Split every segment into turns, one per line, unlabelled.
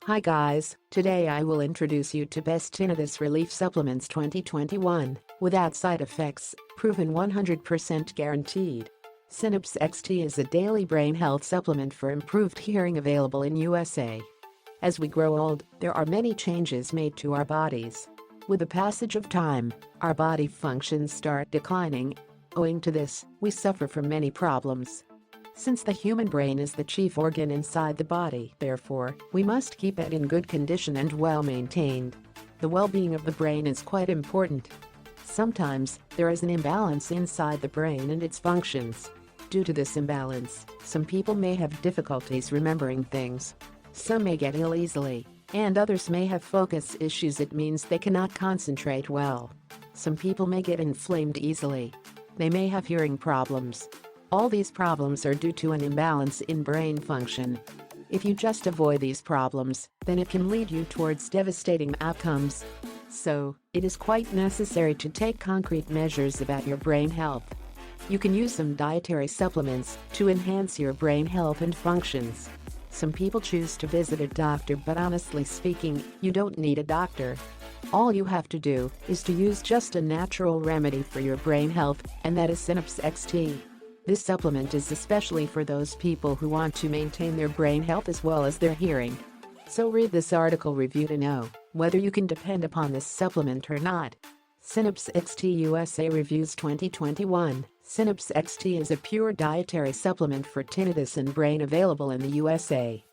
Hi guys, today I will introduce you to Best Tinnitus Relief Supplements 2021, without side effects, proven 100% guaranteed. Synapse XT is a daily brain health supplement for improved hearing available in USA. As we grow old, there are many changes made to our bodies. With the passage of time, our body functions start declining. Owing to this, we suffer from many problems. Since the human brain is the chief organ inside the body, therefore, we must keep it in good condition and well maintained. The well-being of the brain is quite important. Sometimes, there is an imbalance inside the brain and its functions. Due to this imbalance, some people may have difficulties remembering things. Some may get ill easily, and others may have focus issues. It means they cannot concentrate well. Some people may get inflamed easily. They may have hearing problems. All these problems are due to an imbalance in brain function. If you just avoid these problems, then it can lead you towards devastating outcomes. So, it is quite necessary to take concrete measures about your brain health. You can use some dietary supplements to enhance your brain health and functions. Some people choose to visit a doctor, but honestly speaking, you don't need a doctor. All you have to do is to use just a natural remedy for your brain health, and that is Synapse XT. This supplement is especially for those people who want to maintain their brain health as well as their hearing. So read this article review to know whether you can depend upon this supplement or not. Synapse XT USA Reviews 2021. Synapse XT is a pure dietary supplement for tinnitus and brain available in the USA.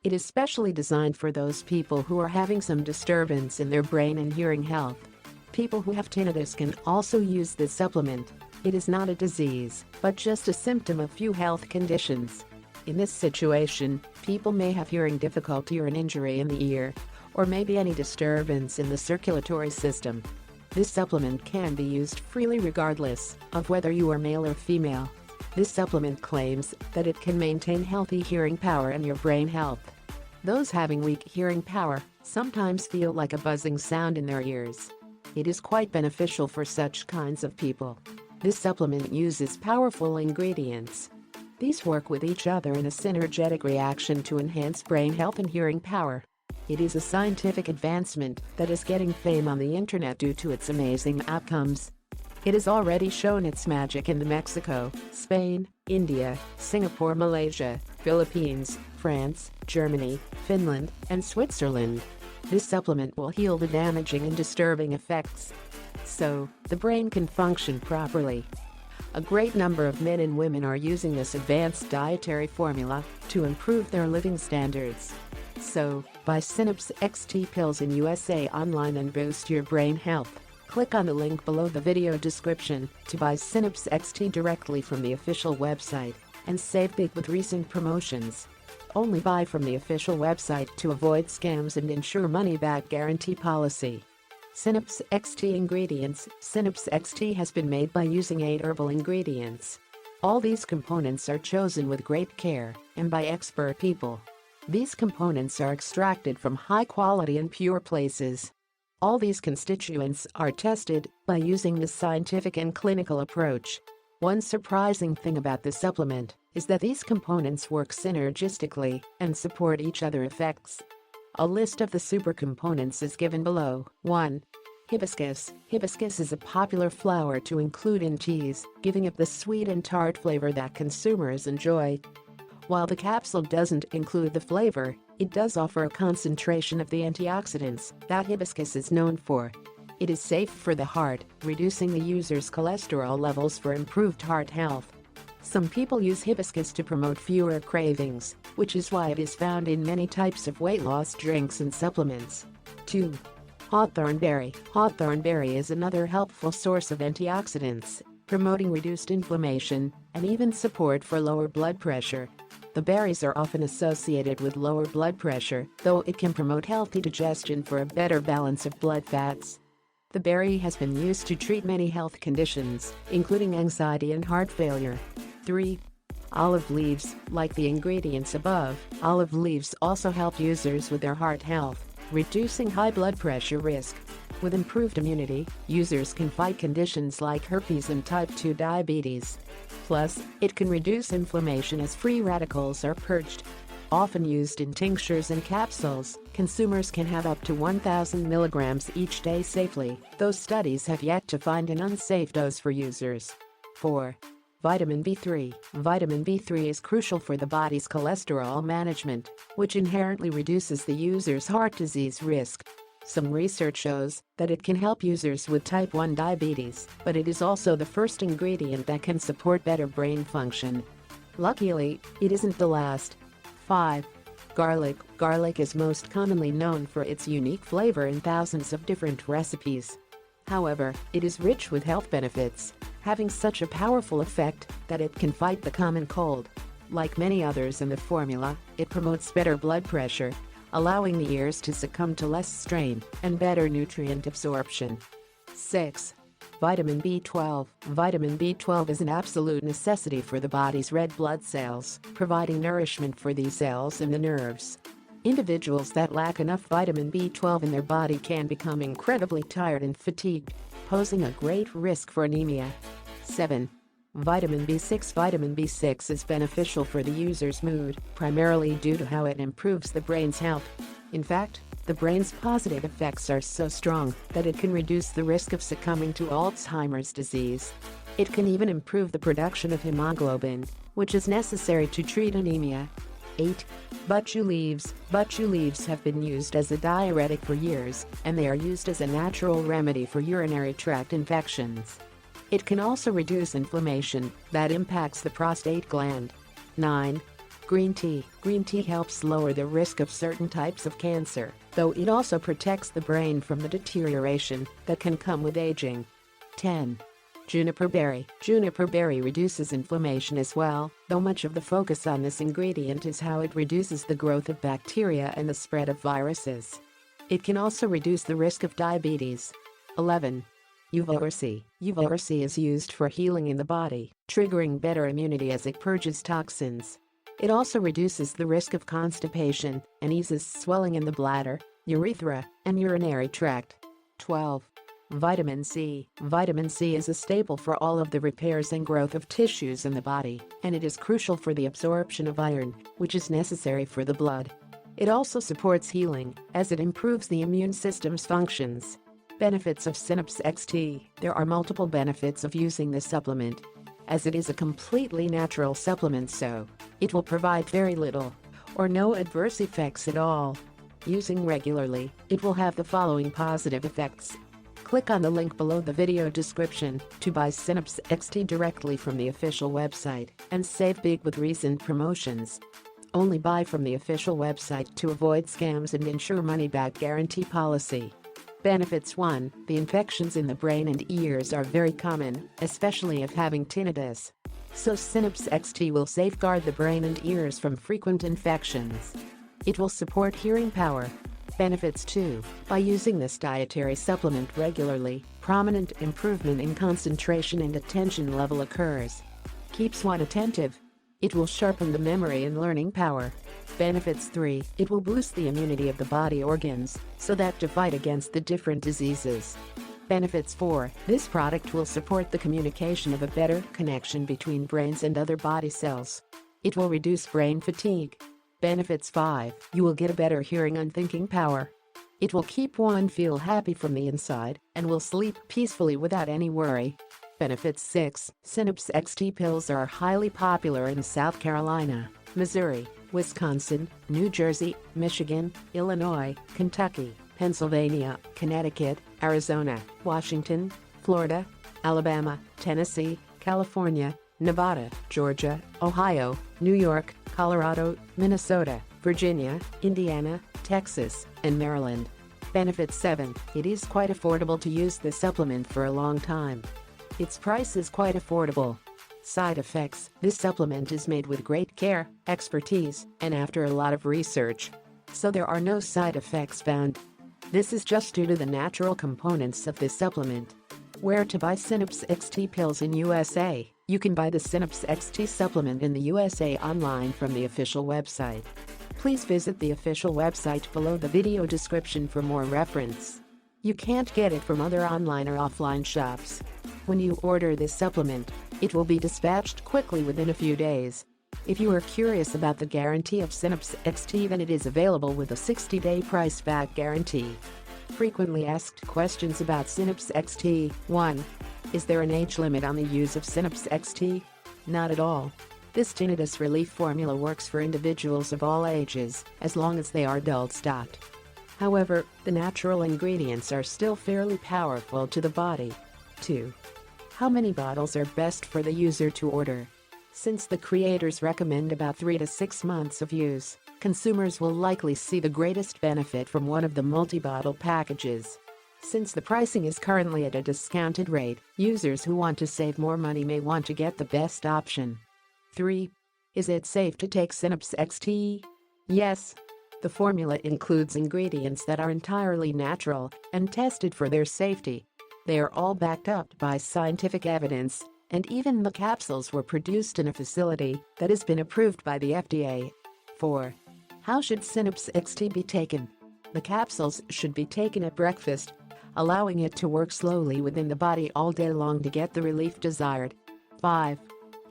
It is specially designed for those people who are having some disturbance in their brain and hearing health. People who have tinnitus can also use this supplement. It is not a disease, but just a symptom of few health conditions. In this situation, people may have hearing difficulty or an injury in the ear, or maybe any disturbance in the circulatory system. This supplement can be used freely regardless of whether you are male or female. This supplement claims that it can maintain healthy hearing power and your brain health. Those having weak hearing power sometimes feel like a buzzing sound in their ears. It is quite beneficial for such kinds of people. This supplement uses powerful ingredients. These work with each other in a synergetic reaction to enhance brain health and hearing power. It is a scientific advancement that is getting fame on the internet due to its amazing outcomes. It has already shown its magic in Mexico, Spain, India, Singapore, Malaysia, Philippines, France, Germany, Finland, and Switzerland. This supplement will heal the damaging and disturbing effects, so the brain can function properly. A great number of men and women are using this advanced dietary formula to improve their living standards. So, buy Synapse XT pills in USA online and boost your brain health. Click on the link below the video description to buy Synapse XT directly from the official website and save big with recent promotions. Only buy from the official website to avoid scams and ensure money-back guarantee policy. Synapse XT ingredients. Synapse XT has been made by using 8 herbal ingredients. All these components are chosen with great care and by expert people. These components are extracted from high-quality and pure places. All these constituents are tested by using this scientific and clinical approach. One surprising thing about this supplement is that these components work synergistically and support each other effects. A list of the super components is given below. 1. Hibiscus. Hibiscus is a popular flower to include in teas, giving it the sweet and tart flavor that consumers enjoy. While the capsule doesn't include the flavor, it does offer a concentration of the antioxidants that hibiscus is known for. It is safe for the heart, reducing the user's cholesterol levels for improved heart health. Some people use hibiscus to promote fewer cravings, which is why it is found in many types of weight loss drinks and supplements. 2. Hawthorn berry. Hawthorn berry is another helpful source of antioxidants, promoting reduced inflammation and even support for lower blood pressure. The berries are often associated with lower blood pressure, though it can promote healthy digestion for a better balance of blood fats. The berry has been used to treat many health conditions, including anxiety and heart failure. 3. Olive leaves. Like the ingredients above, olive leaves also help users with their heart health, reducing high blood pressure risk. With improved immunity, users can fight conditions like herpes and type 2 diabetes. Plus, it can reduce inflammation as free radicals are purged. Often used in tinctures and capsules, consumers can have up to 1,000 milligrams each day safely, though studies have yet to find an unsafe dose for users. 4. Vitamin B3. Vitamin B3 is crucial for the body's cholesterol management, which inherently reduces the user's heart disease risk. Some research shows that it can help users with type 1 diabetes, but it is also the first ingredient that can support better brain function. Luckily, it isn't the last. 5. Garlic. Garlic is most commonly known for its unique flavor in thousands of different recipes. However, it is rich with health benefits, having such a powerful effect that it can fight the common cold. Like many others in the formula, it promotes better blood pressure, allowing the ears to succumb to less strain and better nutrient absorption. 6. Vitamin B12. Vitamin B12 is an absolute necessity for the body's red blood cells, providing nourishment for these cells and the nerves. Individuals that lack enough vitamin B12 in their body can become incredibly tired and fatigued, posing a great risk for anemia. 7. Vitamin B6. Vitamin B6 is beneficial for the user's mood, primarily due to how it improves the brain's health. In fact, the brain's positive effects are so strong that it can reduce the risk of succumbing to Alzheimer's disease. It can even improve the production of hemoglobin, which is necessary to treat anemia. 8. Butchu leaves. Butchu leaves have been used as a diuretic for years, and they are used as a natural remedy for urinary tract infections. It can also reduce inflammation that impacts the prostate gland. 9. Green tea. Green tea helps lower the risk of certain types of cancer, though it also protects the brain from the deterioration that can come with aging. 10. Juniper berry. Juniper berry reduces inflammation as well, though much of the focus on this ingredient is how it reduces the growth of bacteria and the spread of viruses. It can also reduce the risk of diabetes. 11. Uva ursi. Uva ursi is used for healing in the body, triggering better immunity as it purges toxins. It also reduces the risk of constipation and eases swelling in the bladder, urethra, and urinary tract. 12. Vitamin C. Vitamin C is a staple for all of the repairs and growth of tissues in the body, and it is crucial for the absorption of iron, which is necessary for the blood. It also supports healing, as it improves the immune system's functions. Benefits of Synapse XT. There are multiple benefits of using this supplement, as it is a completely natural supplement, so it will provide very little or no adverse effects at all. Using regularly, it will have the following positive effects. Click on the link below the video description to buy Synapse XT directly from the official website and save big with recent promotions. Only buy from the official website to avoid scams and ensure money-back guarantee policy. Benefits. 1. The infections in the brain and ears are very common, especially if having tinnitus. So Synapse XT will safeguard the brain and ears from frequent infections. It will support hearing power. Benefits. 2. By using this dietary supplement regularly, prominent improvement in concentration and attention level occurs. Keeps one attentive. It will sharpen the memory and learning power. Benefits. 3. It will boost the immunity of the body organs, so that to fight against the different diseases. Benefits. 4. This product will support the communication of a better connection between brains and other body cells. It will reduce brain fatigue. Benefits. 5. You will get a better hearing and thinking power. It will keep one feel happy from the inside and will sleep peacefully without any worry. Benefits. 6. Synapse XT pills are highly popular in South Carolina, Missouri, Wisconsin, New Jersey, Michigan, Illinois, Kentucky, Pennsylvania, Connecticut, Arizona, Washington, Florida, Alabama, Tennessee, California, Nevada, Georgia, Ohio, New York, Colorado, Minnesota, Virginia, Indiana, Texas, and Maryland. Benefits. 7. It is quite affordable to use this supplement for a long time. Its price is quite affordable. Side effects. This supplement is made with great care, expertise, and after a lot of research. So there are no side effects found. This is just due to the natural components of this supplement. Where to buy Synapse XT pills in USA? You can buy the Synapse XT supplement in the USA online from the official website. Please visit the official website below the video description for more reference. You can't get it from other online or offline shops. When you order this supplement, it will be dispatched quickly within a few days. If you are curious about the guarantee of Synapse XT, then it is available with a 60-day price-back guarantee. Frequently asked questions about Synapse XT. 1. Is there an age limit on the use of Synapse XT? Not at all. This tinnitus relief formula works for individuals of all ages, as long as they are adults. However, the natural ingredients are still fairly powerful to the body. 2. How many bottles are best for the user to order? Since the creators recommend about 3 to 6 months of use, consumers will likely see the greatest benefit from one of the multi-bottle packages. Since the pricing is currently at a discounted rate, users who want to save more money may want to get the best option. 3. Is it safe to take Synapse XT? Yes. The formula includes ingredients that are entirely natural and tested for their safety. They are all backed up by scientific evidence, and even the capsules were produced in a facility that has been approved by the FDA. 4. How should Synapse XT be taken? The capsules should be taken at breakfast, allowing it to work slowly within the body all day long to get the relief desired. 5.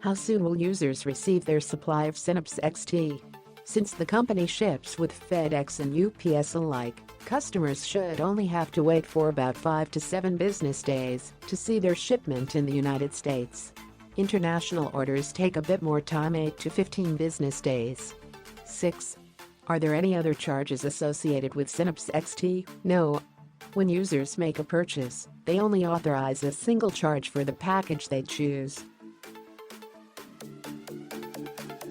How soon will users receive their supply of Synapse XT? Since the company ships with FedEx and UPS alike, customers should only have to wait for about 5 to 7 business days to see their shipment in the United States. International orders take a bit more time, 8 to 15 business days. 6. Are there any other charges associated with Synapse XT? No. When users make a purchase, they only authorize a single charge for the package they choose.